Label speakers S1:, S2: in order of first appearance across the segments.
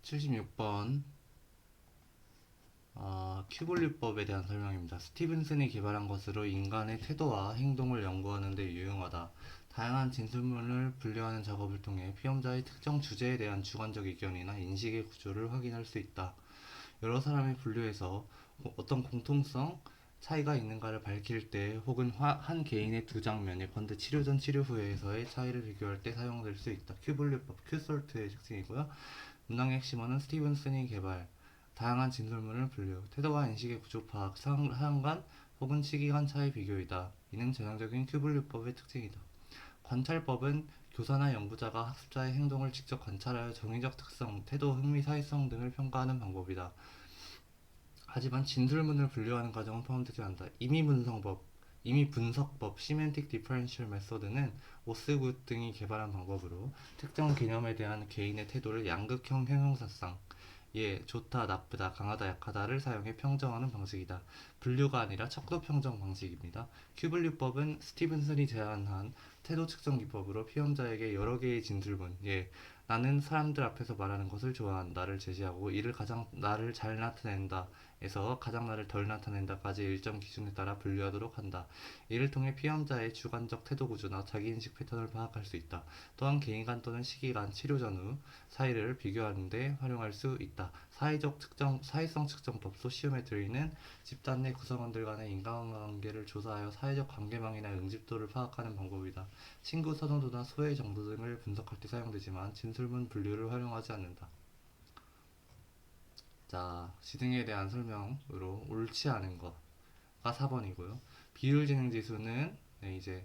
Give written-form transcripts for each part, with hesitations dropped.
S1: 76번 큐블리법에 대한 설명입니다. 스티븐슨이 개발한 것으로 인간의 태도와 행동을 연구하는 데 유용하다. 다양한 진술문을 분류하는 작업을 통해 피험자의 특정 주제에 대한 주관적 의견이나 인식의 구조를 확인할 수 있다. 여러 사람의 분류에서 어떤 공통성, 차이가 있는가를 밝힐 때 혹은 한 개인의 두 장면, 예컨대 치료 전 치료 후에서의 차이를 비교할 때 사용될 수 있다. 큐블리법, 큐솔트의 특징이고요. 문항의 핵심어는 스티븐슨이 개발, 다양한 진술문을 분류, 태도와 인식의 구조 파악, 상관 혹은 시기 간 차이 비교이다. 이는 전형적인 큐블리법의 특징이다. 관찰법은 교사나 연구자가 학습자의 행동을 직접 관찰하여 정의적 특성, 태도, 흥미, 사회성 등을 평가하는 방법이다. 하지만 진술문을 분류하는 과정은 포함되지 않는다. 임의분석법, 시멘틱 디퍼런셜 메소드는 오스굿 등이 개발한 방법으로 특정 개념에 대한 개인의 태도를 양극형 형용사상, 예, 좋다, 나쁘다, 강하다, 약하다를 사용해 평정하는 방식이다. 분류가 아니라 척도 평정 방식입니다. 큐블리법은 스티븐슨이 제안한 태도 측정 기법으로 피험자에게 여러 개의 진술문, 예, 나는 사람들 앞에서 말하는 것을 좋아한다를 제시하고 이를 가장 나를 잘 나타낸다 에서 가장 나를 덜 나타낸다까지 일정 기준에 따라 분류하도록 한다. 이를 통해 피험자의 주관적 태도 구조나 자기인식 패턴을 파악할 수 있다. 또한 개인 간 또는 시기 간 치료 전후 사이를 비교하는 데 활용할 수 있다. 사회성 측정법 소시오메트리는 집단 내 구성원들 간의 인간관계를 조사하여 사회적 관계망이나 응집도를 파악하는 방법이다. 친구 선호도나 소외 정도 등을 분석할 때 사용되지만 진술문 분류를 활용하지 않는다. 자, 지능에 대한 설명으로 옳지 않은 거가 4번이고요. 비율지능 지수는 이제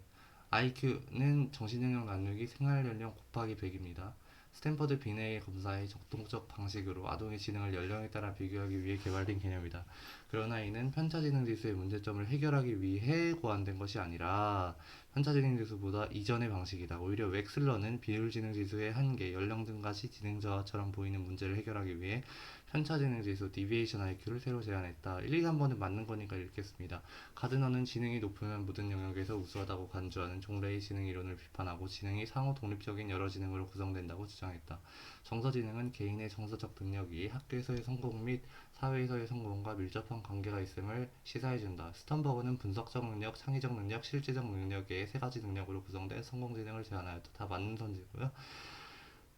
S1: IQ는 정신영역 난누기 생활연령 곱하기 100입니다. 스탠퍼드 비네이 검사의 적동적 방식으로 아동의 지능을 연령에 따라 비교하기 위해 개발된 개념이다. 그러나 이는 편차지능 지수의 문제점을 해결하기 위해 고안된 것이 아니라 편차지능 지수보다 이전의 방식이다. 오히려 웩슬러는 비율지능 지수의 한계, 연령 등같이 지능 저하처럼 보이는 문제를 해결하기 위해 편차지능 지수 (Deviation IQ를) 새로 제안했다. 1, 2, 3번은 맞는 거니까 읽겠습니다. 가드너는 지능이 높으면 모든 영역에서 우수하다고 간주하는 종래의 지능 이론을 비판하고 지능이 상호 독립적인 여러 지능으로 구성된다고 주장했다. 정서지능은 개인의 정서적 능력이 학교에서의 성공 및 사회에서의 성공과 밀접한 관계가 있음을 시사해준다. 스턴버그는 분석적 능력, 창의적 능력, 실제적 능력의 세 가지 능력으로 구성된 성공지능을 제안하였다. 다 맞는 선지고요.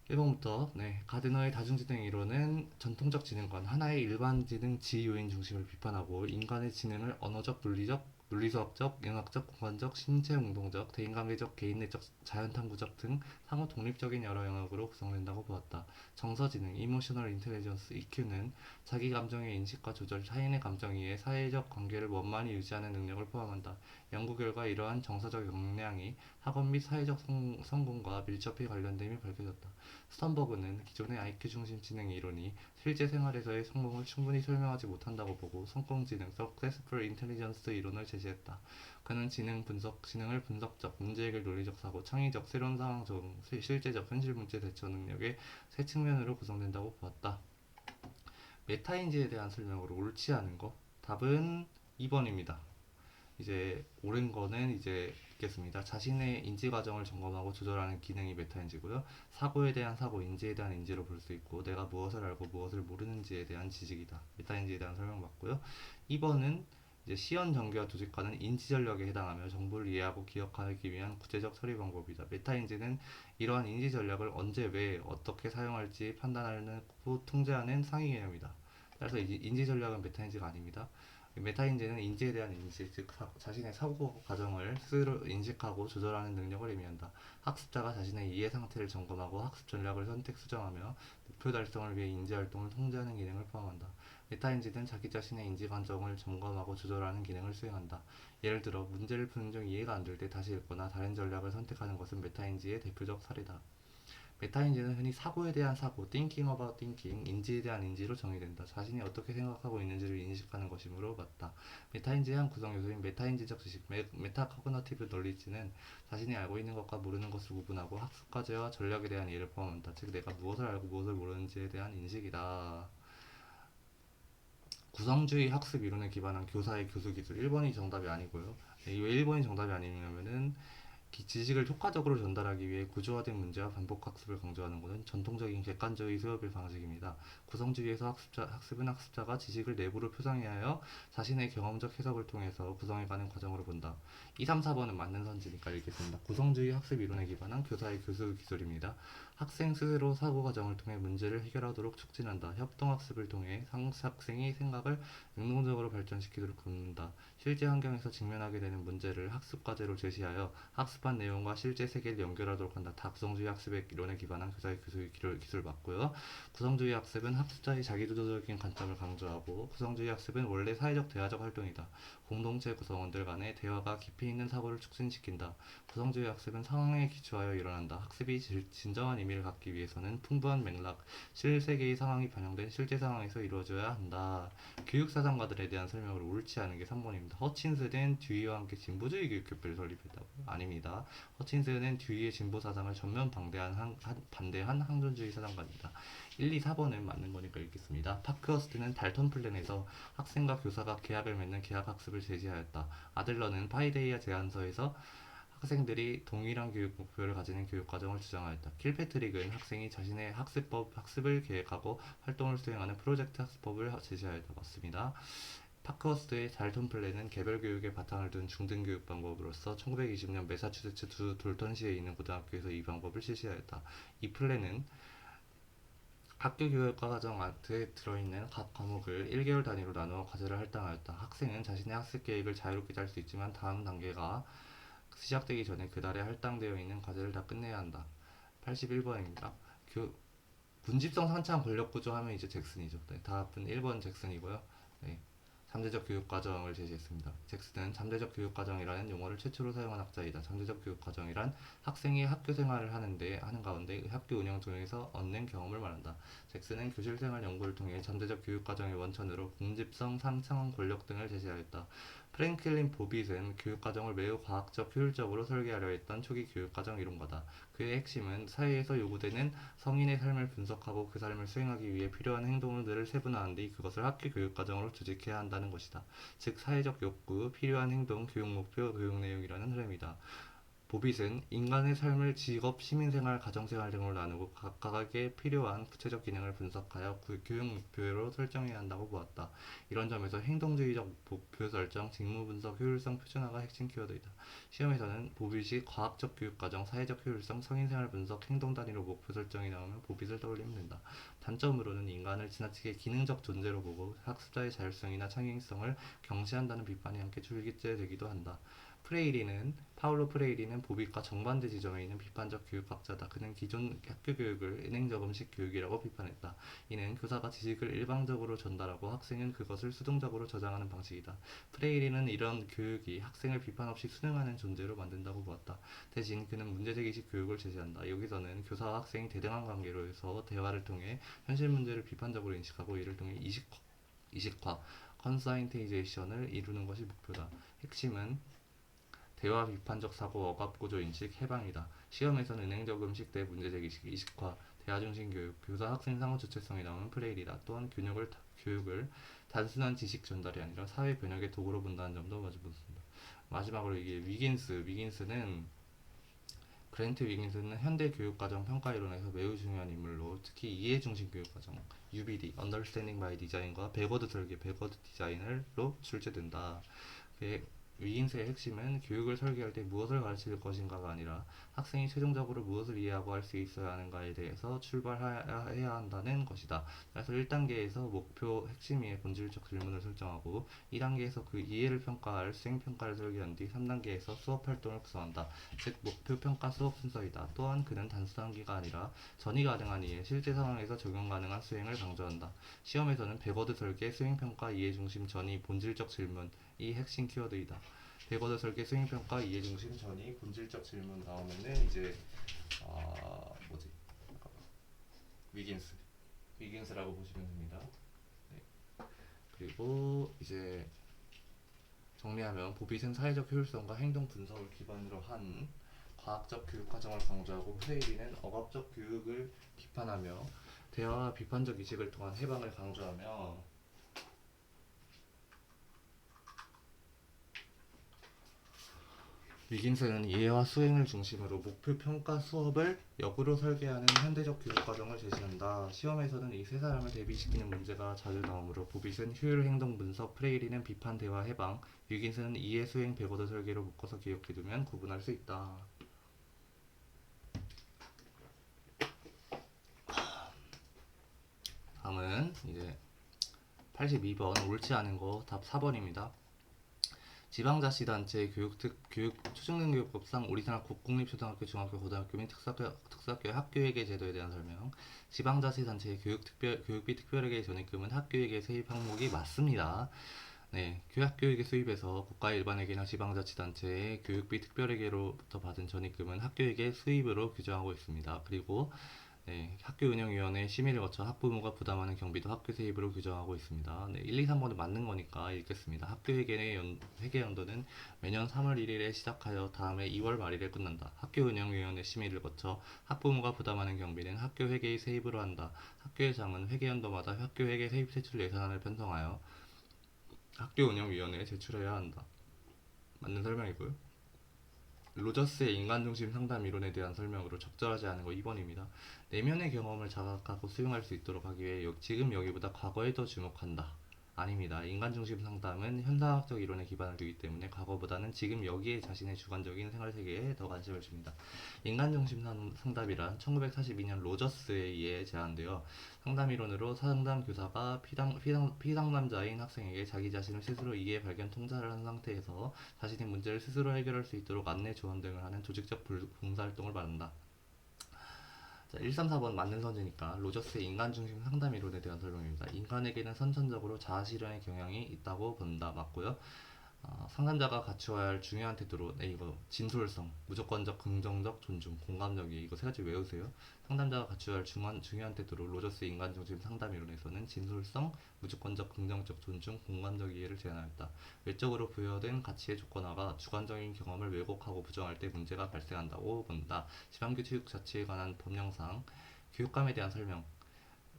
S1: 1번부터 가드너의 다중지능 이론은 전통적 지능관, 하나의 일반 지능 지요인 중심을 비판하고 인간의 지능을 언어적, 물리적, 물리수학적, 영학적, 공간적, 신체운동적, 대인관계적, 개인내적, 자연탐구적 등 상호 독립적인 여러 영역으로 구성된다고 보았다. 정서지능, Emotional Intelligence (EQ는) 자기 감정의 인식과 조절, 타인의 감정 이해, 사회적 관계를 원만히 유지하는 능력을 포함한다. 연구 결과 이러한 정서적 역량이 학업 및 사회적 성공과 밀접히 관련됨이 밝혀졌다. 스턴버그는 기존의 IQ 중심 지능 이론이 실제 생활에서의 성공을 충분히 설명하지 못한다고 보고 성공지능 (Successful Intelligence) 이론을 제시했다. 그는 지능을 분석적, 문제해결 논리적 사고, 창의적, 새로운 상황 적응, 실제적, 현실 문제 대처 능력의 세 측면으로 구성된다고 보았다. 메타인지에 대한 설명으로 옳지 않은 거 답은 2번입니다. 이제 옳은 거는 이제 있겠습니다. 자신의 인지 과정을 점검하고 조절하는 기능이 메타인지고요. 사고에 대한 사고, 인지에 대한 인지로 볼 수 있고 내가 무엇을 알고 무엇을 모르는지에 대한 지식이다. 메타인지에 대한 설명 맞고요. 2번은 이제 시연 전개와 조직과는 인지 전략에 해당하며 정보를 이해하고 기억하기 위한 구체적 처리 방법이다. 메타인지는 이러한 인지 전략을 언제, 왜, 어떻게 사용할지 판단하고 통제하는 상위 개념이다. 따라서 인지 전략은 메타인지가 아닙니다. 메타인지는 인지에 대한 인지, 즉 자신의 사고 과정을 스스로 인식하고 조절하는 능력을 의미한다. 학습자가 자신의 이해 상태를 점검하고 학습 전략을 선택 수정하며 목표 달성을 위해 인지 활동을 통제하는 기능을 포함한다. 메타인지는 자기 자신의 인지 감정을 점검하고 조절하는 기능을 수행한다. 예를 들어 문제를 푸는 중 이해가 안 될 때 다시 읽거나 다른 전략을 선택하는 것은 메타인지의 대표적 사례다. 메타인지는 흔히 사고에 대한 사고, thinking about thinking, 인지에 대한 인지로 정의된다. 자신이 어떻게 생각하고 있는지를 인식하는 것이므로 맞다. 메타인지의 한 구성 요소인 메타인지적 지식, 메타코그너티브 널리지는 자신이 알고 있는 것과 모르는 것을 구분하고 학습 과제와 전략에 대한 이해를 포함한다. 즉 내가 무엇을 알고 무엇을 모르는지에 대한 인식이다. 구성주의 학습 이론에 기반한 교사의 교수 기술 1번이 정답이 아니고요. 왜 1번이 정답이 아니냐면은 지식을 효과적으로 전달하기 위해 구조화된 문제와 반복 학습을 강조하는 것은 전통적인 객관주의 수업의 방식입니다. 구성주의에서 학습은 학습자가 지식을 내부로 표상해야 하여 자신의 경험적 해석을 통해서 구성해가는 과정으로 본다. 2, 3, 4번은 맞는 선지니까 읽겠습니다. 구성주의 학습 이론에 기반한 교사의 교수 기술입니다. 학생 스스로 사고 과정을 통해 문제를 해결하도록 촉진한다. 협동학습을 통해 학생이 생각을 능동적으로 발전시키도록 돕는다. 실제 환경에서 직면하게 되는 문제를 학습 과제로 제시하여 학습한 내용과 실제 세계를 연결하도록 한다. 다 구성주의 학습의 이론에 기반한 교사의 기술 맞고요. 구성주의 학습은 학습자의 자기주도적인 관점을 강조하고, 구성주의 학습은 원래 사회적 대화적 활동이다. 공동체 구성원들 간의 대화가 깊이 있는 사고를 촉진시킨다. 구성주의 학습은 상황에 기초하여 일어난다. 학습이 진정한 의미를 갖기 위해서는 풍부한 맥락, 실세계의 상황이 반영된 실제 상황에서 이루어져야 한다. 교육사상가들에 대한 설명을 옳지 않은 게 3번입니다. 허친스는 듀이와 함께 진보주의 교육협회를 설립했다고? 아닙니다. 허친스는 듀이의 진보사상을 전면 반대한 항존주의 사상가입니다. 1, 2, 4번은 맞는 거니까 읽겠습니다. 파크허스트는 달턴 플랜에서 학생과 교사가 계약을 맺는 계약학습을 제시하였다. 아들러는 파이데이아 제안서에서 학생들이 동일한 교육 목표를 가지는 교육과정을 주장하였다. 킬패트릭은 학생이 자신의 학습을 계획하고 활동을 수행하는 프로젝트 학습법을 제시하였다. 맞습니다. 파크허스트의 달턴 플랜은 개별 교육에 바탕을 둔 중등교육 방법으로서 1920년 매사추세츠 주 돌턴시에 있는 고등학교에서 이 방법을 실시하였다. 이 플랜은 학교 교육과 과정 안에 들어있는 각 과목을 1개월 단위로 나누어 과제를 할당하였다. 학생은 자신의 학습 계획을 자유롭게 짤 수 있지만 다음 단계가 시작되기 전에 그 달에 할당되어 있는 과제를 다 끝내야 한다. 81번입니다. 군집성 산창 권력구조 하면 이제 잭슨이죠. 네, 답은 1번 잭슨이고요. 네, 잠재적 교육과정을 제시했습니다. 잭슨은 잠재적 교육과정이라는 용어를 최초로 사용한 학자이다. 잠재적 교육과정이란 학생이 학교 생활을 하는 가운데 학교 운영 중에서 얻는 경험을 말한다. 잭슨은 교실생활 연구를 통해 잠재적 교육과정의 원천으로 군집성, 상층 권력 등을 제시하였다. 프랭클린 보빗은 교육과정을 매우 과학적, 효율적으로 설계하려 했던 초기 교육과정 이론가다. 그의 핵심은 사회에서 요구되는 성인의 삶을 분석하고 그 삶을 수행하기 위해 필요한 행동들을 세분화한 뒤 그것을 학교 교육과정으로 조직해야 한다는 것이다. 즉 사회적 욕구, 필요한 행동, 교육 목표, 교육 내용이라는 흐름이다. 보빗은 인간의 삶을 직업, 시민생활, 가정생활 등으로 나누고 각각에게 필요한 구체적 기능을 분석하여 교육 목표로 설정해야 한다고 보았다. 이런 점에서 행동주의적 목표 설정, 직무 분석, 효율성 표준화가 핵심 키워드이다. 시험에서는 보빗이 과학적 교육과정, 사회적 효율성, 성인생활 분석, 행동 단위로 목표 설정이 나오면 보빗을 떠올리면 된다. 단점으로는 인간을 지나치게 기능적 존재로 보고 학습자의 자율성이나 창의성을 경시한다는 비판이 함께 줄기되기도 한다. 파울로 프레이리는 보빗과 정반대 지점에 있는 비판적 교육학자다. 그는 기존 학교 교육을 은행적 음식 교육이라고 비판했다. 이는 교사가 지식을 일방적으로 전달하고 학생은 그것을 수동적으로 저장하는 방식이다. 프레이리는 이런 교육이 학생을 비판 없이 수능하는 존재로 만든다고 보았다. 대신 그는 문제제기식 교육을 제시한다. 여기서는 교사와 학생이 대등한 관계로서 대화를 통해 현실 문제를 비판적으로 인식하고 이를 통해 이식화, 컨사이테이제이션을 이루는 것이 목표다. 핵심은 대화 비판적 사고, 억압 구조 인식, 해방이다. 시험에서는 은행적 음식 대 문제제기식, 이식화, 대화 중심 교육, 교사 학생 상호 주체성이 나오는 프레일이다. 또한 교육을 단순한 지식 전달이 아니라 사회 변혁의 도구로 본다는 점도 마주 보습니다. 마지막으로 이게 위긴스는 그랜트 위긴스는 현대 교육과정 평가 이론에서 매우 중요한 인물로 특히 이해 중심 교육과정 UBD, Understanding by Design과 백워드 설계, 백워드 디자인으로 출제된다. 위긴스의 핵심은 교육을 설계할 때 무엇을 가르칠 것인가가 아니라 학생이 최종적으로 무엇을 이해하고 할 수 있어야 하는가에 대해서 출발해야 한다는 것이다. 그래서 1단계에서 목표 핵심의 본질적 질문을 설정하고 2단계에서 그 이해를 평가할 수행평가를 설계한 뒤 3단계에서 수업 활동을 구성한다. 즉 목표 평가 수업 순서이다. 또한 그는 단순한 기가 아니라 전이 가능한 이해, 실제 상황에서 적용 가능한 수행을 강조한다. 시험에서는 백워드 설계, 수행평가, 이해 중심 전이 본질적 질문 이 핵심 키워드이다. 백워드 설계, 수행평가, 이해 중심 전이 본질적 질문 나오면은 이제 뭐지? 위긴스라고 보시면 됩니다. 네. 그리고 이제 정리하면 보빗은 사회적 효율성과 행동 분석을 기반으로 한 과학적 교육 과정을 강조하고 프레이리는 억압적 교육을 비판하며 대화와 비판적 이식을 통한 해방을 강조하며 위긴스는 이해와 수행을 중심으로 목표 평가 수업을 역으로 설계하는 현대적 교육 과정을 제시한다. 시험에서는 이 세 사람을 대비시키는 문제가 자주 나오므로 보빗은 효율 행동 분석, 프레이리는 비판 대화 해방, 위긴스는 이해 수행 배고도 설계로 묶어서 기억해두면 구분할 수 있다. 다음은 이제 82번 옳지 않은 거 답 4번입니다. 지방자치단체의 교육 초중등교육법상 우리나라 국공립초등학교, 중학교, 고등학교 및 특수학교 학교회계 제도에 대한 설명. 지방자치단체의 교육비 특별회계 전입금은 학교회계 세입 항목이 맞습니다. 네, 교육교육의 수입에서 국가 일반회계나 지방자치단체의 교육비 특별회계로부터 받은 전입금은 학교회계 수입으로 규정하고 있습니다. 그리고 네, 학교운영위원회 심의를 거쳐 학부모가 부담하는 경비도 학교 세입으로 규정하고 있습니다. 네, 1, 2, 3번은 맞는 거니까 읽겠습니다. 회계 연도는 매년 3월 1일에 시작하여 다음해 2월 말일에 끝난다. 학교운영위원회 심의를 거쳐 학부모가 부담하는 경비는 학교 회계의 세입으로 한다. 학교회장은 회계 연도마다 학교 회계 세입 세출 예산안을 편성하여 학교운영위원회에 제출해야 한다. 맞는 설명이고요. 로저스의 인간중심 상담 이론에 대한 설명으로 적절하지 않은 거 2번입니다. 내면의 경험을 자각하고 수용할 수 있도록 하기 위해 지금 여기보다 과거에 더 주목한다. 아닙니다. 인간중심 상담은 현상학적 이론에 기반을 두기 때문에 과거보다는 지금 여기에 자신의 주관적인 생활세계에 더 관심을 줍니다. 인간중심 상담이란 1942년 로저스에 의해 제안되어 상담이론으로 상담교사가 피상남자인 학생에게 자기 자신을 스스로 이해, 발견, 통찰을 한 상태에서 자신의 문제를 스스로 해결할 수 있도록 안내, 조언 등을 하는 조직적 봉사활동을 말한다. 자, 134번 맞는 선지니까 로저스의 인간중심 상담 이론에 대한 설명입니다. 인간에게는 선천적으로 자아실현의 경향이 있다고 본다. 맞고요. 상담자가 갖추어야 할 중요한 태도로 이거 진솔성, 무조건적, 긍정적, 존중, 공감적이 이거 세 가지 외우세요. 상담자가 갖추어야 할 중요한 태도로 로저스 인간중심 상담 이론에서는 진솔성, 무조건적, 긍정적, 존중, 공감적 이해를 제안하였다. 외적으로 부여된 가치의 조건화가 주관적인 경험을 왜곡하고 부정할 때 문제가 발생한다고 본다. 지방교육 자체에 관한 법령상 교육감에 대한 설명.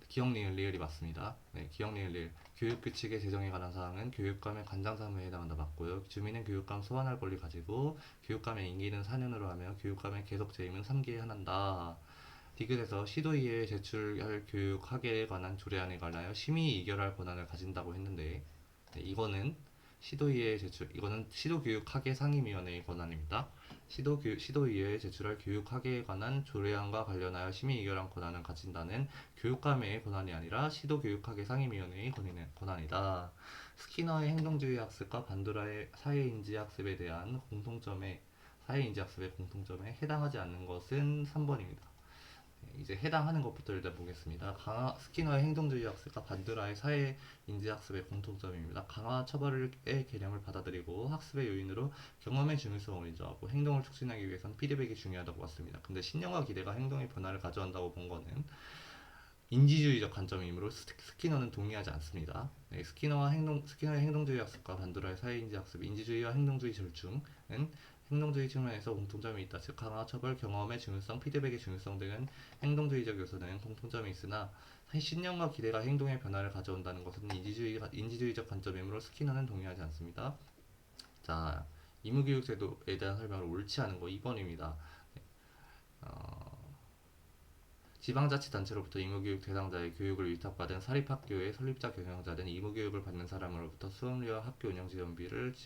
S1: 기억 니은 리을이 맞습니다. 네, 기억 니은 리을. 교육규칙의 제정에 관한 사항은 교육감의 관장사무에 해당한다. 맞고요. 주민은 교육감 소환할 권리 가지고 교육감의 임기는 4년으로 하며 교육감의 계속 재임은 3기에 한한다. 디귿에서 시도이해에 제출할 교육학에 관한 조례안에 관하여 심의 의결할 권한을 가진다고 했는데 네, 이거는 시도교육학예 상임위원회의 권한입니다. 시도의회에 제출할 교육학예에 관한 조례안과 관련하여 심의 의결한 권한을 가진다는 교육감의 권한이 아니라 시도교육학예 상임위원회의 권한이다. 스키너의 행동주의 학습과 반도라의 사회인지 학습의 공통점에 해당하지 않는 것은 3번입니다. 이제 해당하는 것부터 일단 보겠습니다. 스키너의 행동주의 학습과 반드라의 사회 인지 학습의 공통점입니다. 강화 처벌의 개념을 받아들이고 학습의 요인으로 경험의 중요성을 인정하고 행동을 촉진하기 위해선 피드백이 중요하다고 봤습니다. 근데 신념과 기대가 행동의 변화를 가져온다고 본 거는 인지주의적 관점이므로 스키너는 동의하지 않습니다. 네, 스키너의 행동주의 학습과 반도라의 사회인지 학습, 인지주의와 행동주의 절충은 행동주의 측면에서 공통점이 있다. 즉 강화, 처벌, 경험의 중요성, 피드백의 중요성 등은 행동주의적 요소는 공통점이 있으나 신념과 기대가 행동의 변화를 가져온다는 것은 인지주의적 관점이므로 스키너는 동의하지 않습니다. 자, 의무교육 제도에 대한 설명을 옳지 않은 거 2번입니다. 지방자치단체로부터 의무교육 대상자의 교육을 위탁받은 사립학교의 설립자 경영자는 의무교육을 받는 사람으로부터 수업료와 학교 운영 지원비를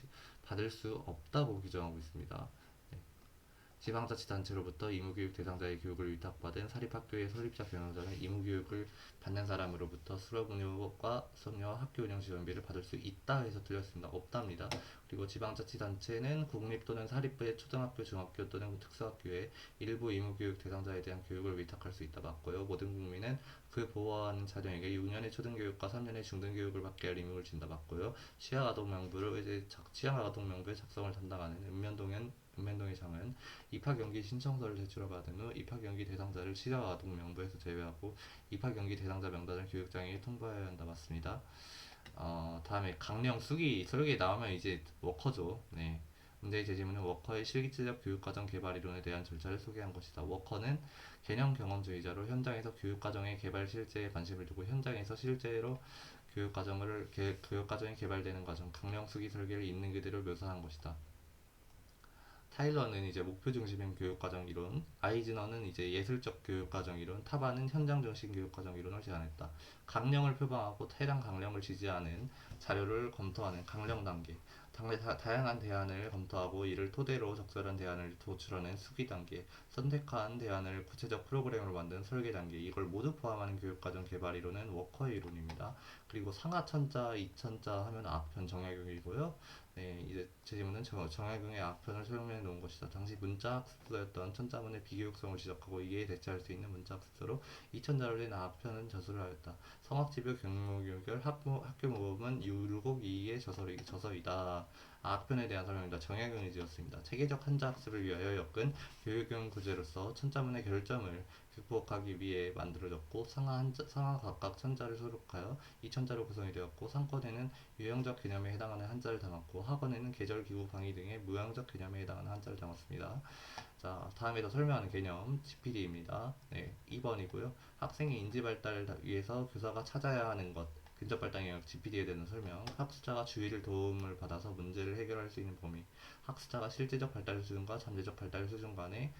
S1: 받을 수 없다고 규정하고 있습니다. 네. 지방자치단체로부터 의무교육 대상자의 교육을 위탁받은 사립학교의 설립자 경영자는 의무교육을 받는 사람으로부터 수업료와 학교 운영 지원비를 받을 수 있다 해서 틀렸습니다. 없답니다. 그리고 지방자치단체는 국립 또는 사립부의 초등학교, 중학교 또는 특수학교에 일부 의무교육 대상자에 대한 교육을 위탁할 수 있다. 맞고요. 모든 국민은 그 보호하는 자녀에게 6년의 초등교육과 3년의 중등교육을 받게 할 의무를 진다. 맞고요. 취약아동명부의 작성을 담당하는 읍면동의 장은 입학연기 신청서를 제출받은 후 입학연기 대상자를 취약아동명부에서 제외하고 입학연기 대상자 명단을 교육장에게 통보해야 한다. 맞습니다. 다음에 강령 수기 설계 나오면 이제 워커죠. 네. 문제의 제시문은 워커의 실기체적 교육과정 개발 이론에 대한 절차를 소개한 것이다. 워커는 개념 경험주의자로 현장에서 교육과정의 개발 실제에 관심을 두고 현장에서 실제로 교육과정이 개발되는 과정, 강령 수기 설계를 있는 그대로 묘사한 것이다. 타일러는 이제 목표 중심인 교육과정 이론, 아이즈너는 이제 예술적 교육과정 이론, 타바는 현장 중심 교육과정 이론을 제안했다. 강령을 표방하고 해당 강령을 지지하는 자료를 검토하는 강령 단계, 다양한 대안을 검토하고 이를 토대로 적절한 대안을 도출하는 수기 단계, 선택한 대안을 구체적 프로그램으로 만든 설계 단계, 이걸 모두 포함하는 교육과정 개발 이론은 워커의 이론입니다. 그리고 상하천자, 이천자 하면 앞편 정약용이고요. 네, 이제 제 질문은 정약용의 앞편을 설명해 놓은 것이다. 당시 문자 학습서였던 천자문의 비교육성을 지적하고 이에 대처할 수 있는 문자 학습서로 이천자로 된 앞편은 저술을 하였다. 성악지표 경로교결 학교 모범은 율곡 이의 저서이다. 앞편에 대한 설명입니다. 정약용이 지었습니다. 체계적 한자 학습을 위하여 엮은 교육용 구제로서 천자문의 결점을 극복하기 위해 만들어졌고 상하 각각 천자를 수록하여 이 천자로 구성이 되었고 상권에는 유형적 개념에 해당하는 한자를 담았고 하권에는 계절, 기후, 방위 등의 무형적 개념에 해당하는 한자를 담았습니다. 자, 다음에 더 설명하는 개념 GPD입니다. 네, 2번이고요. 학생의 인지 발달을 위해서 교사가 찾아야 하는 것 근접 발달 영역 GPD에 대한 설명. 학습자가 주의를 도움을 받아서 문제를 해결할 수 있는 범위. 학습자가 실제적 발달 수준과 잠재적 발달 수준 간의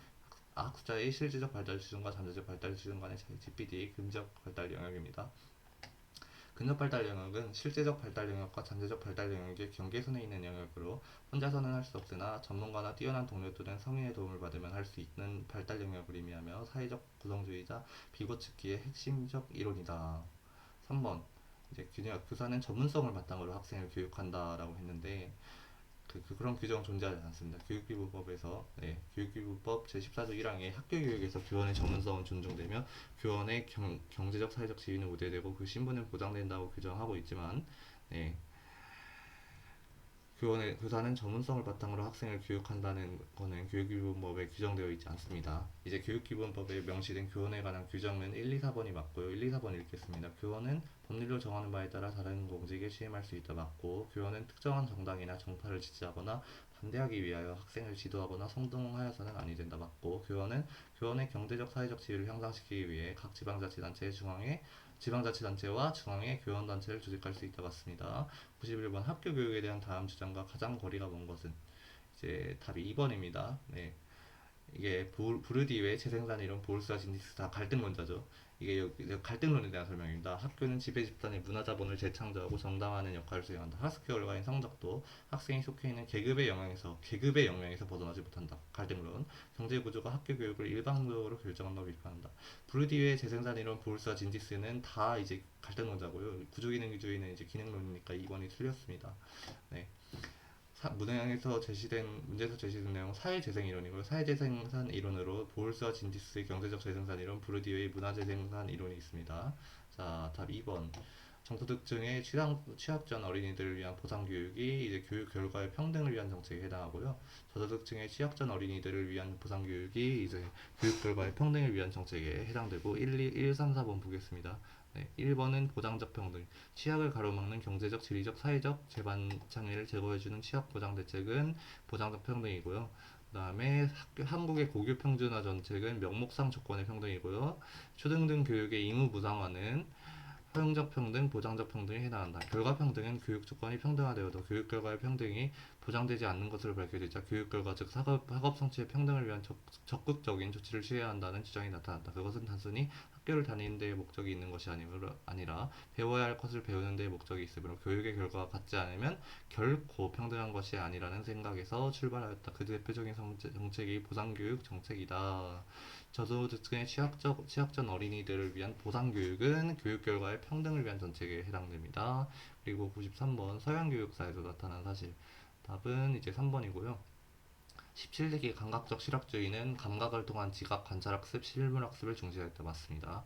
S1: 학습자의 실제적 발달 수준과 잠재적 발달 수준 간의 차이 GPD의 근접 발달 영역입니다. 근접 발달 영역은 실제적 발달 영역과 잠재적 발달 영역의 경계선에 있는 영역으로 혼자서는 할 수 없으나 전문가나 뛰어난 동료 또는 성인의 도움을 받으면 할 수 있는 발달 영역을 의미하며 사회적 구성주의자 비고치키의 핵심적 이론이다. 3번 이제 교사는 전문성을 바탕으로 학생을 교육한다라고 했는데 그런 규정은 존재하지 않습니다. 교육기부법에서 교육기부법 제14조 1항에 학교교육에서 교원의 전문성은 존중되며 교원의 경제적 사회적 지위는 우대되고 그 신분은 보장된다고 규정하고 있지만 네, 교사는 전문성을 바탕으로 학생을 교육한다는 것은 교육기본법에 규정되어 있지 않습니다. 이제 교육기본법에 명시된 교원에 관한 규정은 1, 2, 4번이 맞고요. 1, 2, 4번 읽겠습니다. 교원은 법률로 정하는 바에 따라 다른 공직에 취임할 수 있다 맞고, 교원은 특정한 정당이나 정파를 지지하거나 반대하기 위하여 학생을 지도하거나 선동하여서는 아니 된다 맞고, 교원의 경제적 사회적 지위를 향상시키기 위해 각 지방자치단체와 중앙의 교원단체를 조직할 수 있다 맞습니다. 91번 학교 교육에 대한 다음 주장과 가장 거리가 먼 것은 이제 답이 2번입니다. 네. 이게 부르디유의 재생산 이론, 보르스와 진디스 다 갈등론자죠. 이게 갈등론에 대한 설명입니다. 학교는 지배 집단의 문화 자본을 재창조하고 정당화하는 역할을 수행한다. 학습 결과인 성적도 학생이 속해 있는 계급의 영향에서 벗어나지 못한다. 갈등론. 경제 구조가 학교 교육을 일방적으로 결정한다고 비판한다. 부르디유의 재생산 이론, 보르스와 진디스는 다 이제 갈등론자고요. 구조기능주의는 이제 기능론이니까 2번이 틀렸습니다. 네. 문제에서 제시된 내용은 사회재생 이론이고요. 사회재생산 이론으로 보울스와 진디스의 경제적 재생산 이론, 부르디유의 문화재생산 이론이 있습니다. 자, 답 2번. 정서특증의 취학전 어린이들을 위한 보상교육이 이제 교육 결과의 평등을 위한 정책에 해당하고요. 저소득층의 취학전 어린이들을 위한 보상교육이 이제 교육 결과의 평등을 위한 정책에 해당되고 1, 3, 4번 보겠습니다. 네, 1번은 보장적 평등. 취약을 가로막는 경제적, 지리적, 사회적 재반창을 제거해주는 취약 보장 대책은 보장적 평등이고요. 그 다음에 한국의 고교 평준화 정책은 명목상 조건의 평등이고요. 초등등 교육의 의무 무상화는 허용적 평등, 보장적 평등에 해당한다. 결과 평등은 교육 조건이 평등화되어도 교육 결과의 평등이 보장되지 않는 것으로 밝혀지자 교육 결과 즉 학업 성취의 평등을 위한 적극적인 조치를 취해야 한다는 주장이 나타났다. 그것은 단순히 학교를 다니는 데에 목적이 있는 것이 아니라 배워야 할 것을 배우는 데에 목적이 있으므로 교육의 결과가 같지 않으면 결코 평등한 것이 아니라는 생각에서 출발하였다. 그 대표적인 정책이 보상교육 정책이다. 저소득층의 취약전 어린이들을 위한 보상교육은 교육 결과의 평등을 위한 정책에 해당됩니다. 그리고 93번 서양교육사에서 나타난 사실. 답은 이제 3번이고요. 17세기 감각적 실학주의는 감각을 통한 지각, 관찰학습, 실물학습을 중시하였다. 맞습니다.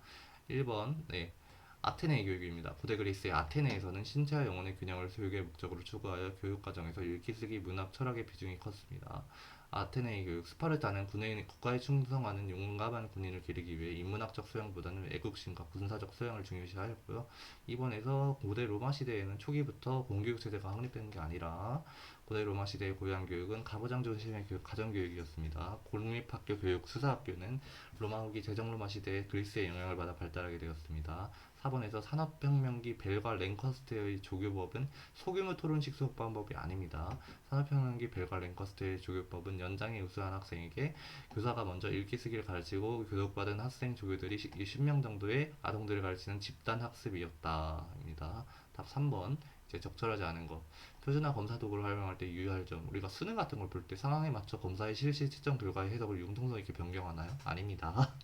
S1: 1번, 네. 아테네 교육입니다. 고대 그리스의 아테네에서는 신체와 영혼의 균형을 교육의 목적으로 추구하여 교육과정에서 읽기, 쓰기, 문학, 철학의 비중이 컸습니다. 아테네의 교육, 스파르타는 국가에 충성하는 용감한 군인을 기르기 위해 인문학적 소양보다는 애국심과 군사적 소양을 중요시하였고요. 이번에서 고대 로마 시대에는 초기부터 공교육 체제가 확립되는 게 아니라 고대 로마 시대의 고유한 교육은 가부장 중심의 가정교육이었습니다. 공립학교 교육, 수사학교는 로마 후기 제정로마 시대의 그리스의 영향을 받아 발달하게 되었습니다. 4번에서 산업혁명기 벨과 랭커스트의 조교법은 소규모 토론식 수업 방법이 아닙니다. 산업혁명기 벨과 랭커스트의 조교법은 연장에 우수한 학생에게 교사가 먼저 읽기 쓰기를 가르치고 교육받은 학생 조교들이 10명 정도의 아동들을 가르치는 집단 학습이었다입니다. 답 3번. 이제 적절하지 않은 것. 표준화 검사 도구를 활용할 때 유의할 점. 우리가 수능 같은 걸 볼 때 상황에 맞춰 검사의 실시 채점 결과의 해석을 융통성 있게 변경하나요? 아닙니다.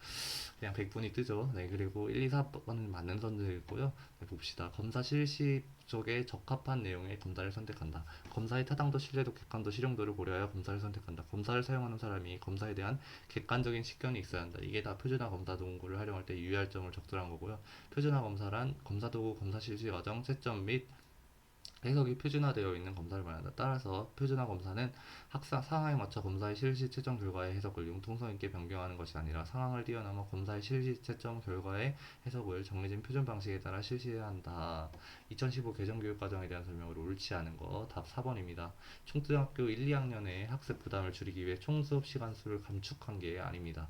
S1: 그냥 100분이 뜨죠. 네, 그리고 1, 2, 4번은 맞는 선들이고요. 네, 봅시다. 검사 실시 쪽에 적합한 내용의 검사를 선택한다. 검사의 타당도, 신뢰도, 객관도, 실용도를 고려하여 검사를 선택한다. 검사를 사용하는 사람이 검사에 대한 객관적인 식견이 있어야 한다. 이게 다 표준화 검사 도구를 활용할 때 유의할 점을 적절한 거고요. 표준화 검사란 검사 도구, 검사 실시 과정, 채점 및 해석이 표준화되어 있는 검사를 말한다. 따라서 표준화 검사는 학사 상황에 맞춰 검사의 실시 채점 결과의 해석을 융통성 있게 변경하는 것이 아니라 상황을 뛰어넘어 검사의 실시 채점 결과의 해석을 정해진 표준 방식에 따라 실시해야 한다. 2015 개정교육과정에 대한 설명으로 옳지 않은 거. 답 4번입니다. 총초등학교 1, 2학년의 학습 부담을 줄이기 위해 총수업 시간 수를 감축한 게 아닙니다.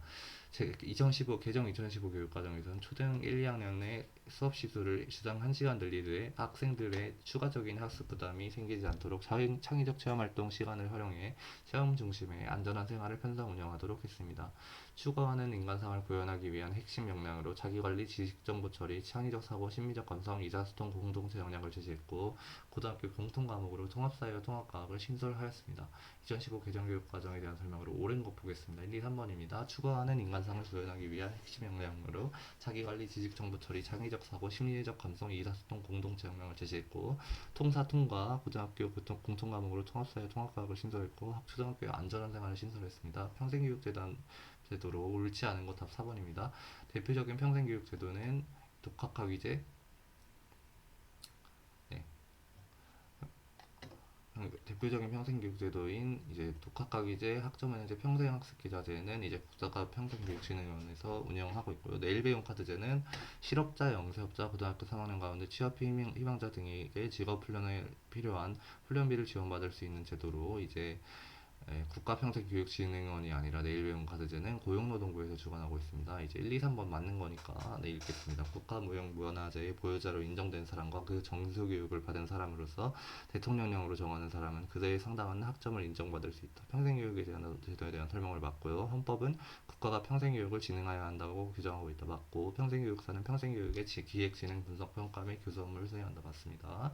S1: 2015 개정 2015 교육과정에서는 초등 1, 2학년의 수업 시수를 주당 1시간 늘리되 학생들의 추가적인 학습 부담이 생기지 않도록 창의적 체험활동 시간을 활용해 체험 중심의 안전한 생활을 편성 운영하도록 했습니다. 추구하는 인간상을 구현하기 위한 핵심 역량으로 자기관리, 지식정보 처리, 창의적 사고, 심리적 감성, 의사소통 공동체 역량을 제시했고 고등학교 공통과목으로 통합사회와 통합과학을 신설하였습니다. 2015 개정교육과정에 대한 설명으로 옳은 것 보겠습니다. 1, 2, 3번입니다. 추구하는 인간상을 구현하기 위한 핵심 역량으로 자기관리, 지식정보 처리, 창의적 사고, 심리적 감성, 의사소통 공동체 역량을 제시했고 통사, 통과, 고등학교 공통과목으로 통합사회, 통합과학을 신설했고 초등학교에 안전한 생활을 신설했습니다. 평생교육재단 제도로 옳지 않은 것 답 4번입니다. 대표적인 평생교육 제도는 독학학위제, 네, 대표적인 평생교육 제도인 이제 독학학위제, 학점연제, 평생학습기자재는 이제 국가가 평생교육진흥원에서 운영하고 있고요. 내일배움카드제는 실업자, 영세업자, 고등학교 3학년 가운데 취업 희망자 등에게 직업 훈련에 필요한 훈련비를 지원받을 수 있는 제도로 이제 국가평생교육진흥원이 아니라 내일배움카드제는 고용노동부에서 주관하고 있습니다. 이제 1, 2, 3번 맞는 거니까 네, 읽겠습니다. 국가무형문화재의 보유자로 인정된 사람과 그 정수교육을 받은 사람으로서 대통령령으로 정하는 사람은 그대에 상당한 학점을 인정받을 수 있다. 평생교육에 대한 제도에 대한 설명을 맞고요. 헌법은 국가가 평생교육을 진행해야 한다고 규정하고 있다. 맞고 평생교육사는 평생교육의 기획, 진행, 분석, 평가 및 교수 업무를 수행한다. 맞습니다.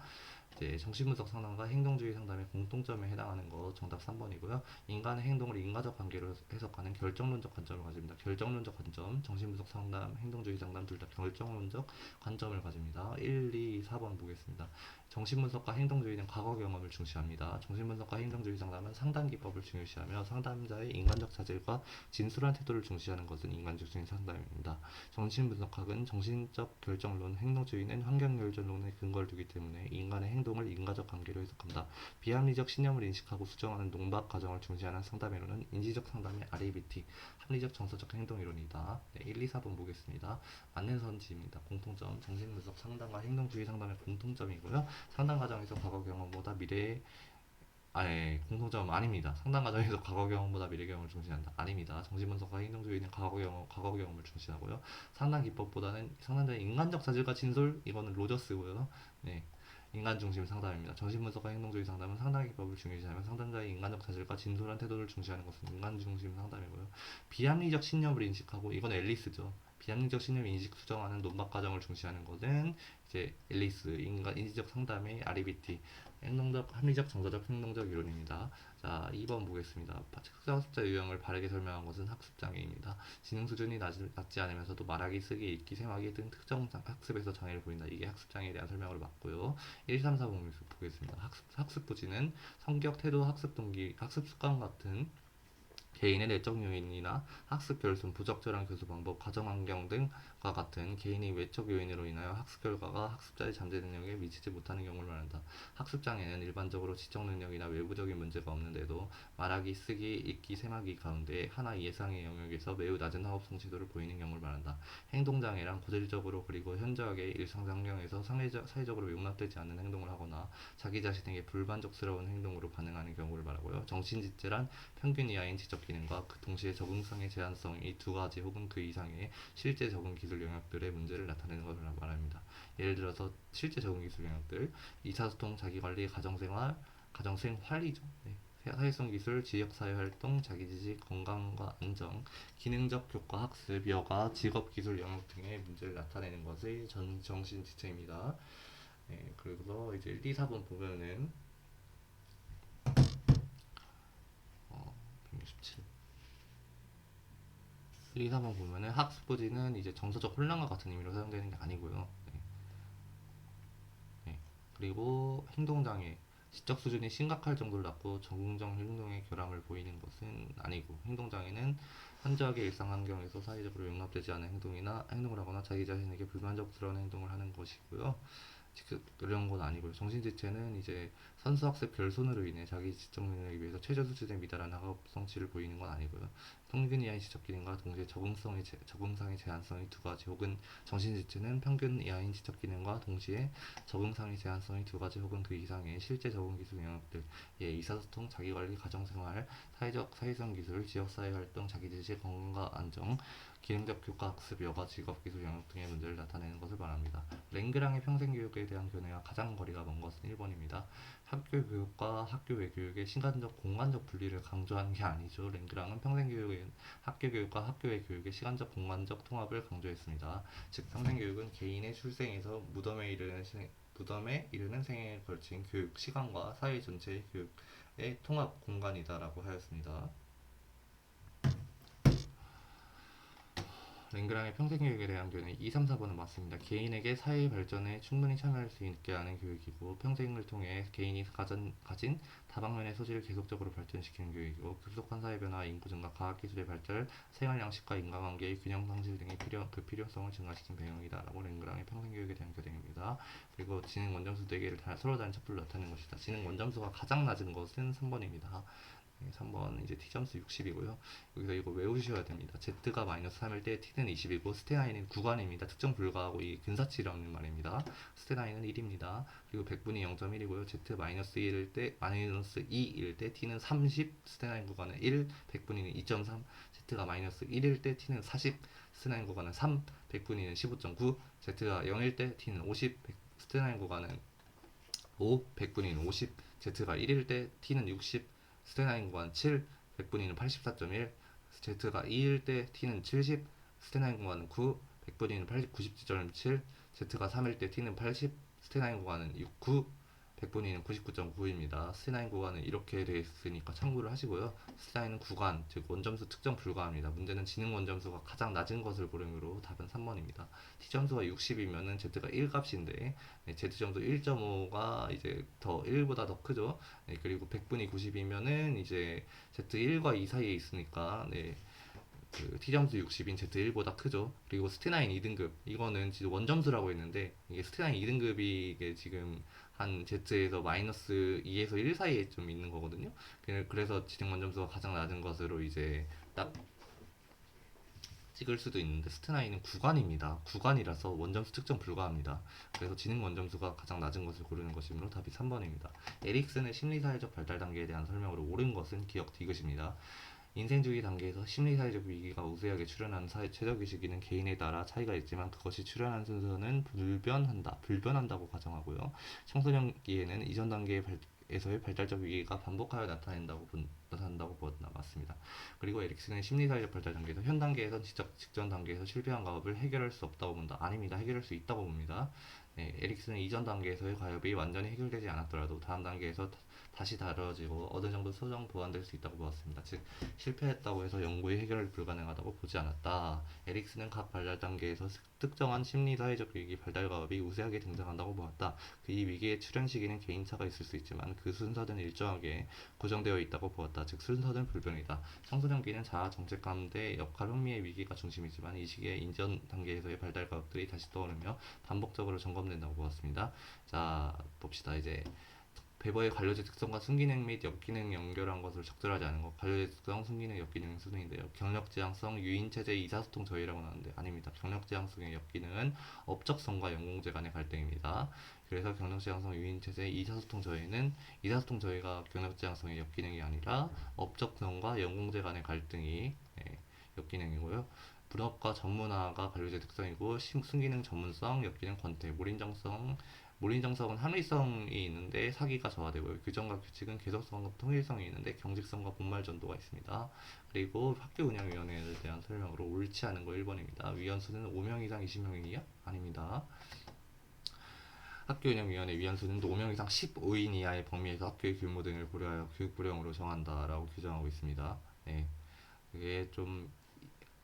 S1: 이제 정신분석 상담과 행동주의 상담의 공통점에 해당하는 거 정답 3번이고요. 인간의 행동을 인과적 관계로 해석하는 결정론적 관점을 가집니다. 결정론적 관점, 정신분석 상담, 행동주의 상담 둘 다 결정론적 관점을 가집니다. 1, 2, 4번 보겠습니다. 정신분석과 행동주의는 과거 경험을 중시합니다. 정신분석과 행동주의 상담은 상담 기법을 중요시하며 상담자의 인간적 자질과 진솔한 태도를 중시하는 것은 인간적 상담입니다. 정신분석학은 정신적 결정론, 행동주의는 환경결정론에 근거를 두기 때문에 인간의 행동을 인과적 관계로 해석한다. 비합리적 신념을 인식하고 수정하는 농박 과정을 중시하는 상담이론은 인지적 상담의 RABT, 합리적 정서적 행동이론이다. 네, 1, 2, 4번 보겠습니다. 맞는 선지입니다. 공통점, 정신분석 상담과 행동주의 상담의 공통점이고요. 상담 과정에서 과거 경험보다 미래의 공통점 아닙니다. 상담 과정에서 과거 경험보다 미래 경험을 중시한다. 아닙니다. 정신분석과 행동주의는 과거 경험을 중시하고요. 상담 기법보다는 상담자의 인간적 자질과 진솔, 이거는 로저스고요. 네. 인간 중심 상담입니다. 정신분석과 행동주의 상담은 상담 기법을 중시하며 상담자의 인간적 자질과 진솔한 태도를 중시하는 것은 인간 중심 상담이고요. 비합리적 신념을 인식하고, 이건 앨리스죠. 비합리적 신념 인식 수정하는 논박 과정을 중시하는 것은 이제 앨리스, 인간 인지적 상담의 REBT, 행동적, 합리적, 정서적, 행동적 이론입니다. 자, 2번 보겠습니다. 학습자 유형을 바르게 설명한 것은 학습장애입니다. 지능 수준이 낮지 않으면서도 말하기, 쓰기, 읽기, 생각하기 등 특정 학습에서 장애를 보인다. 이게 학습장애에 대한 설명으로 맞고요. 1, 3, 4번 보겠습니다. 학습 부지는 성격, 태도, 학습 동기, 학습 습관 같은 개인의 내적 요인이나 학습 결손, 부적절한 교수 방법, 가정 환경 등과 같은 개인의 외적 요인으로 인하여 학습 결과가 학습자의 잠재 능력에 미치지 못하는 경우를 말한다. 학습 장애는 일반적으로 지적 능력이나 외부적인 문제가 없는데도 말하기, 쓰기, 읽기, 세마기 가운데 하나 이상의 영역에서 매우 낮은 학업 성취도를 보이는 경우를 말한다. 행동 장애란 고질적으로 그리고 현저하게 일상 환경에서 사회적으로 용납되지 않는 행동을 하거나 자기 자신에게 불만족스러운 행동으로 반응하는 경우를 말하고요. 정신지체란 평균 이하인 지적 기능과 그 동시에 적응성의 제한성 이 두 가지 혹은 그 이상의 실제 적응 기술 영역들의 문제를 나타내는 것을 말합니다. 예를 들어서 실제 적응 기술 영역들, 이사소통, 자기관리, 가정생활이죠. 네. 사회성 기술, 지역사회 활동, 자기지식, 건강과 안정, 기능적 교과 학습, 여가, 직업 기술 영역 등의 문제를 나타내는 것이 정신지체입니다. 네, 그래서 이제 1, 2, 4번 보면은 167 1, 2, 3번 보면은 학습부지는 이제 정서적 혼란과 같은 의미로 사용되는 게 아니고요. 네, 네. 그리고 행동장애, 지적 수준이 심각할 정도로 낮고 정정 행동의 결함을 보이는 것은 아니고 행동장애는 현저하게 일상 환경에서 사회적으로 용납되지 않은 행동을 하거나 자기 자신에게 불만족스러운 행동을 하는 것이고요. 그런 건 아니고요. 정신지체는 이제 선수학습 결손으로 인해 자기 지적 능력에 비해서 최저 수준에 미달한 학업 성취를 보이는 건 아니고요. 평균 이하의 지적 기능과 동시에 적응상의 제한성이 두 가지 혹은 정신지체는 평균 이하인 지적 기능과 동시에 적응상의 제한성이 두 가지 혹은 그 이상의 실제 적응 기술 영역들, 예, 의사소통, 자기관리, 가정생활, 사회성 기술, 지역사회 활동, 자기지식, 건강과 안정, 기능적 교과 학습, 여가, 직업 기술 영역 등의 문제를 나타내는 것을 말합니다. 랭그랑의 평생교육에 대한 견해와 가장 거리가 먼 것은 1번입니다. 학교 교육과 학교 외 교육의 시간적, 공간적 분리를 강조하는 게 아니죠. 랭그랑은 평생교육의 학교 교육과 학교 외 교육의 시간적, 공간적 통합을 강조했습니다. 즉, 평생교육은 개인의 출생에서 무덤에 이르는 생애에 걸친 교육 시간과 사회 전체의 교육의 통합 공간이다라고 하였습니다. 랭그랑의 평생교육에 대한 견해 2, 3, 4번은 맞습니다. 개인에게 사회 발전에 충분히 참여할 수 있게 하는 교육이고 평생을 통해 개인이 가진 다방면의 소질을 계속적으로 발전시키는 교육이고 급속한 사회 변화, 인구 증가, 과학기술의 발달, 생활 양식과 인간관계의 균형 상실 등의 필요성을 증가시킨 배경이다라고 랭그랑의 평생교육에 대한 견해입니다. 그리고 지능 원점수 4개를 서로 다른 첩부를 나타내는 것이다. 지능 원점수가 가장 낮은 것은 3번입니다. 3번 이제 t점수 60이고요. 여기서 이거 외우셔야 됩니다. z가 마이너스 3일 때 t는 20이고 스테나인은 구간입니다. 특정 불가하고 이 근사치라는 말입니다. 스테나인은 1입니다. 그리고 100분이 0.1이고요. z 마이너스 1일 때 마이너스 2일 때 t는 30, 스테나인 구간은 1, 100분위는 2.3, z가 마이너스 1일 때 t는 40, 스테나인 구간은 3, 100분위는 15.9, z가 0일 때 t는 50, 스테나인 구간은 5, 100분위는 50, z가 1일 때 t는 60, 스테나인 구간 7, 100분위는 84.1, z가 2일 때 t는 70, 스테나인 구간은 9, 100분위는 90.7, z가 3일 때 t는 80, 스테나인 구간은 69, 100분위는 99.9입니다. 스테나인 구간은 이렇게 되어 있으니까 참고를 하시고요. 스테나인은 구간, 즉 원점수 특정 불가합니다. 문제는 지능 원점수가 가장 낮은 것을 고르므로 답은 3번입니다. t점수가 60이면은 z가 1값인데 네, z점수 1.5가 이제 1보다 더 크죠. 네, 그리고 100분이 90이면은 이제 z1과 2 사이에 있으니까 네, 그 t점수 60인 z1보다 크죠. 그리고 스테나인 2등급 이거는 지금 원점수라고 했는데 이게 스테나인 2등급이 이게 지금 한 z에서 마이너스 2에서 1 사이에 좀 있는 거거든요. 그래서 지능 원점수가 가장 낮은 것으로 이제 딱 찍을 수도 있는데 스테나인은 구간입니다. 구간이라서 원점수 특정 불가합니다. 그래서 지능 원점수가 가장 낮은 것을 고르는 것이므로 답이 3번입니다. 에릭슨의 심리사회적 발달 단계에 대한 설명으로 옳은 것은 기억 디귿입니다. 인생주의 단계에서 심리사회적 위기가 우세하게 출현하는 사회 최적의 시기는 개인에 따라 차이가 있지만 그것이 출현하는 순서는 불변한다고 가정하고요. 청소년기에는 이전 단계에서의 발달적 위기가 반복하여 나타난다고 보다 맞습니다. 그리고 에릭슨은 심리사회적 발달 단계에서 현 단계에서 직전 단계에서 실패한 과업을 해결할 수 없다고 본다. 아닙니다. 해결할 수 있다고 봅니다. 네, 에릭슨은 이전 단계에서의 과업이 완전히 해결되지 않았더라도 다음 단계에서 다시 다뤄지고 어느 정도 소정 보완될 수 있다고 보았습니다. 즉 실패했다고 해서 연구의 해결이 불가능하다고 보지 않았다. 에릭슨은 각 발달 단계에서 특정한 심리 사회적 위기 발달 과업이 우세하게 등장한다고 보았다. 그 이 위기의 출현 시기는 개인차가 있을 수 있지만 그 순서는 일정하게 고정되어 있다고 보았다. 즉 순서는 불변이다. 청소년기는 자아 정체 가운데 역할 흥미의 위기가 중심이지만 이 시기에 인전 단계에서의 발달 과업들이 다시 떠오르며 반복적으로 점검된다고 보았습니다. 자, 봅시다. 이제 배버의 관료제 특성과 순기능 및 역기능 연결한 것을 적절하지 않은 것. 관료제 특성, 순기능, 역기능 순위인데요. 경력지향성, 유인체제, 이사소통 저해라고 나오는데 아닙니다. 경력지향성의 역기능은 업적성과 연공제 간의 갈등입니다. 그래서 경력지향성, 유인체제, 이사소통 저해는 이사소통 저해가 경력지향성의 역기능이 아니라 업적성과 연공제 간의 갈등이 역기능이고요. 분업과 전문화가 관료제 특성이고 순기능 전문성, 역기능 권태, 몰인정성은 합리성이 있는데 사기가 저하되고요. 규정과 규칙은 계속성과 통일성이 있는데 경직성과 본말 전도가 있습니다. 그리고 학교 운영위원회에 대한 설명으로 옳지 않은 거 1번입니다. 위원수는 5명 이상 20명이냐? 아닙니다. 학교운영위원회 위원수는 5명 이상 15인 이하의 범위에서 학교의 규모 등을 고려하여 교육부령으로 정한다라고 규정하고 있습니다. 네, 그게 좀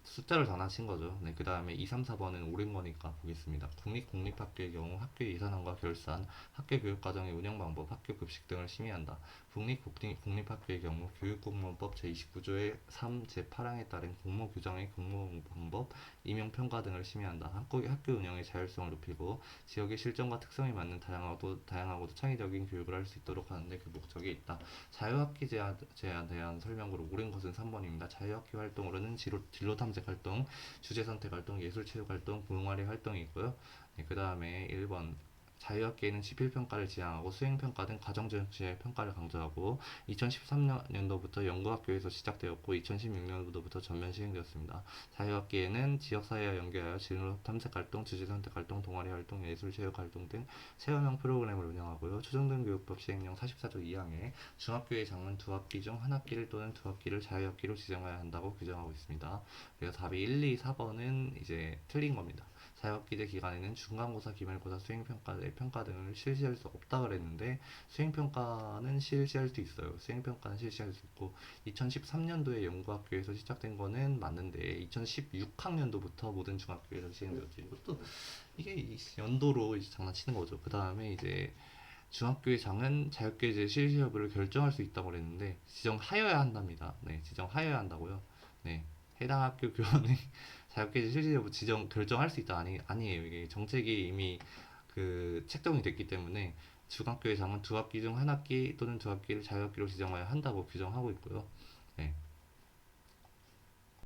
S1: 숫자를 다 낮춘 거죠. 네, 그 다음에 2, 3, 4번은 옳은 거니까 보겠습니다. 공립학교의 경우 학교 예산안과 결산, 학교 교육과정의 운영 방법, 학교 급식 등을 심의한다. 공립학교의 경우 교육공무원법 제29조의 3, 제8항에 따른 공모 규정의 공모 방법, 임용평가 등을 심의한다. 학교 운영의 자율성을 높이고 지역의 실정과 특성에 맞는 다양하고도 창의적인 교육을 할 수 있도록 하는데 그 목적이 있다. 자유학기 제안에 대한 설명으로 옳은 것은 3번입니다. 자유학기 활동으로는 진로 탐색 활동, 주제 선택 활동, 예술 체육 활동, 동아리 활동이 있고요. 네, 그 다음에 1번 자유학기에는 지필평가를 지향하고 수행평가 등 과정정시의 평가를 강조하고 2013년도부터 연구학교에서 시작되었고 2016년도부터 전면 시행되었습니다. 자유학기에는 지역사회와 연계하여 진로 탐색활동, 주제선택활동, 동아리 활동, 예술체육활동 등 체험형 프로그램을 운영하고요. 초중등교육법 시행령 44조 2항에 중학교의 장은 두 학기 중 한 학기를 또는 두 학기를 자유학기로 지정해야 한다고 규정하고 있습니다. 그래서 답이 1, 2, 4번은 이제 틀린 겁니다. 자유학기제 기간에는 중간고사, 기말고사, 수행평가, 평가 등을 실시할 수 없다 그랬는데 수행평가는 실시할 수 있어요. 수행평가는 실시할 수 있고 2013년도에 연구학교에서 시작된 거는 맞는데 2016학년도부터 모든 중학교에서 시행되었지. 이것도 이게 연도로 이제 장난치는 거죠. 그 다음에 이제 중학교의 장은 자유계제 실시 여부를 결정할 수 있다고 그랬는데 지정하여야 한답니다. 네, 지정하여야 한다고요. 네, 해당 학교 교원의 자유계제 실시 여부 결정할 수 있다 아니에요. 이게 정책이 이미 그 책정이 됐기 때문에 중학교의 장은 두 학기 중 한 학기 또는 두 학기를 자유학기로 지정하여야 한다고 규정하고 있고요. 네.